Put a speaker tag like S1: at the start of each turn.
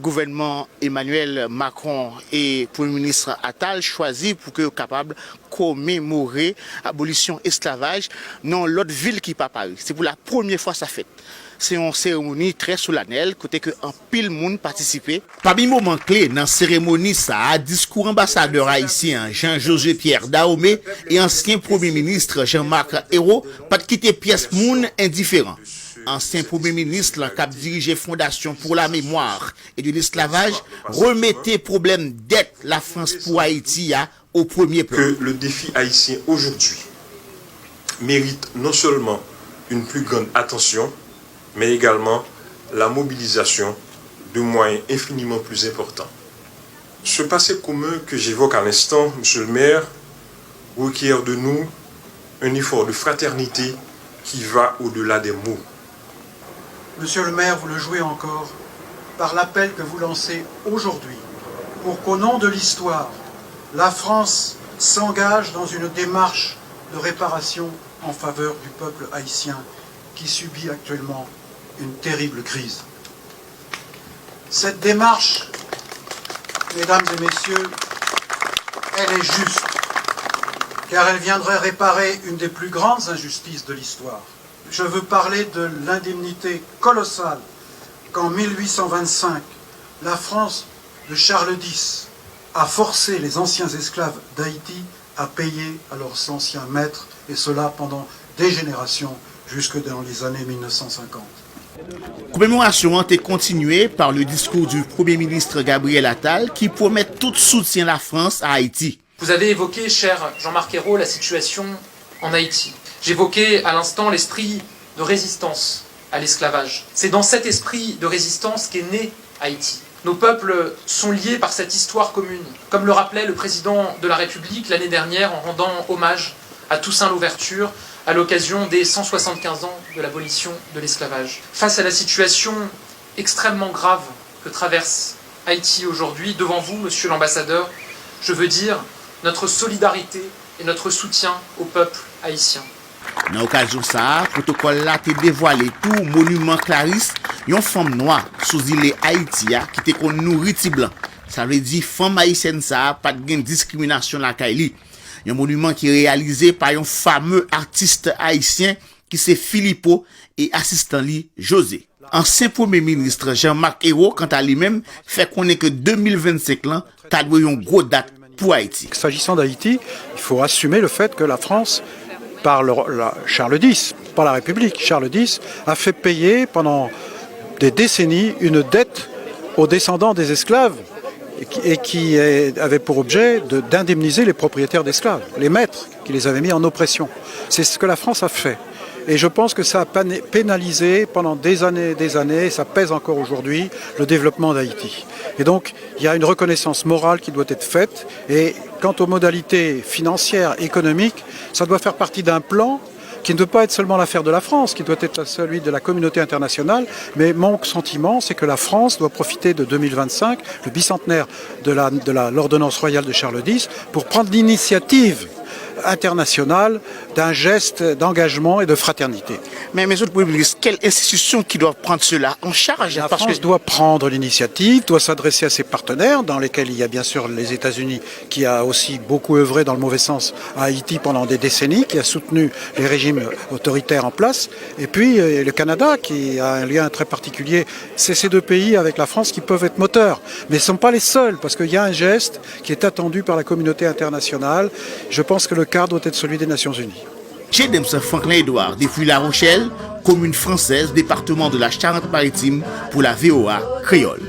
S1: gouvernement Emmanuel Macron et Premier ministre Attal choisi pour que capable commémorer l'abolition esclavage dans l'autre ville qui pas Paris. C'est pour la première fois ça fait. C'est une cérémonie très solennelle, côté que un pile monde participé. Parmi moment clé dans la cérémonie, ça a discours ambassadeur haïtien Jean-José Pierre Dahomey et ancien Premier ministre Jean-Marc Ayrault, pas de quitter pièce monde indifférent. Ancien Premier ministre, qui a dirigé Fondation pour la mémoire et de l'esclavage, remettait problème dette la France pour Haïti au premier plan.
S2: Que le défi haïtien aujourd'hui mérite non seulement une plus grande attention, mais également la mobilisation de moyens infiniment plus importants. Ce passé commun que j'évoque à l'instant, Monsieur le maire, requiert de nous un effort de fraternité qui va au-delà des mots.
S3: Monsieur le maire, vous le jouez encore par l'appel que vous lancez aujourd'hui pour qu'au nom de l'histoire, la France s'engage dans une démarche de réparation en faveur du peuple haïtien qui subit actuellement une terrible crise. Cette démarche, mesdames et messieurs, elle est juste, car elle viendrait réparer une des plus grandes injustices de l'histoire. Je veux parler de l'indemnité colossale qu'en 1825, la France de Charles X a forcé les anciens esclaves d'Haïti à payer à leurs anciens maîtres, et cela pendant des générations, jusque dans les années 1950.
S1: La commémoration a été continuée par le discours du Premier ministre Gabriel Attal qui promet tout soutien de la France à Haïti.
S4: Vous avez évoqué, cher Jean-Marc Ayrault, la situation en Haïti. J'évoquais à l'instant l'esprit de résistance à l'esclavage. C'est dans cet esprit de résistance qu'est né Haïti. Nos peuples sont liés par cette histoire commune, comme le rappelait le président de la République l'année dernière en rendant hommage à Toussaint Louverture à l'occasion des 175 ans de l'abolition de l'esclavage. Face à la situation extrêmement grave que traverse Haïti aujourd'hui, devant vous, monsieur l'ambassadeur, je veux dire notre solidarité et notre soutien au peuple haïtien.
S1: Dans l'occasion de ça, le protocole là a dévoilé tout monument Clarisse, une femme noire sous île Haïti qui était nourrie blanc. Ça veut dire femme haïtienne ça pas de discrimination la Kaili. Un monument qui est réalisé par un fameux artiste haïtien qui c'est Philippot et assistant lui José. Ancien Premier ministre Jean-Marc Ayrault, quant à lui-même, fait connaître que 2025 là, t'as une grosse date pour Haïti.
S3: S'agissant d'Haïti, il faut assumer le fait que la France, par Charles X, par la République, Charles X, a fait payer pendant des décennies une dette aux descendants des esclaves et qui avait pour objet d'indemniser les propriétaires d'esclaves, les maîtres qui les avaient mis en oppression. C'est ce que la France a fait. Et je pense que ça a pénalisé pendant des années, ça pèse encore aujourd'hui, le développement d'Haïti. Et donc, il y a une reconnaissance morale qui doit être faite. Et quant aux modalités financières, économiques, ça doit faire partie d'un plan qui ne doit pas être seulement l'affaire de la France, qui doit être celui de la communauté internationale. Mais mon sentiment, c'est que la France doit profiter de 2025, le bicentenaire de l'ordonnance royale de Charles X, pour prendre l'initiative internationale d'un geste d'engagement et de fraternité.
S1: Mais mes autres Premier ministre, quelle institution qui doit prendre cela en charge?
S3: La France doit prendre l'initiative, doit s'adresser à ses partenaires, dans lesquels il y a bien sûr les États-Unis, qui a aussi beaucoup œuvré dans le mauvais sens à Haïti pendant des décennies, qui a soutenu les régimes autoritaires en place, et puis le Canada, qui a un lien très particulier. C'est ces deux pays avec la France qui peuvent être moteurs, mais ce ne sont pas les seuls, parce qu'il y a un geste qui est attendu par la communauté internationale. Je pense que le cadre doit être celui des Nations Unies.
S1: Chez Demse Franklin Edouard, depuis La Rochelle, commune française, département de la Charente-Maritime, pour la VOA Créole.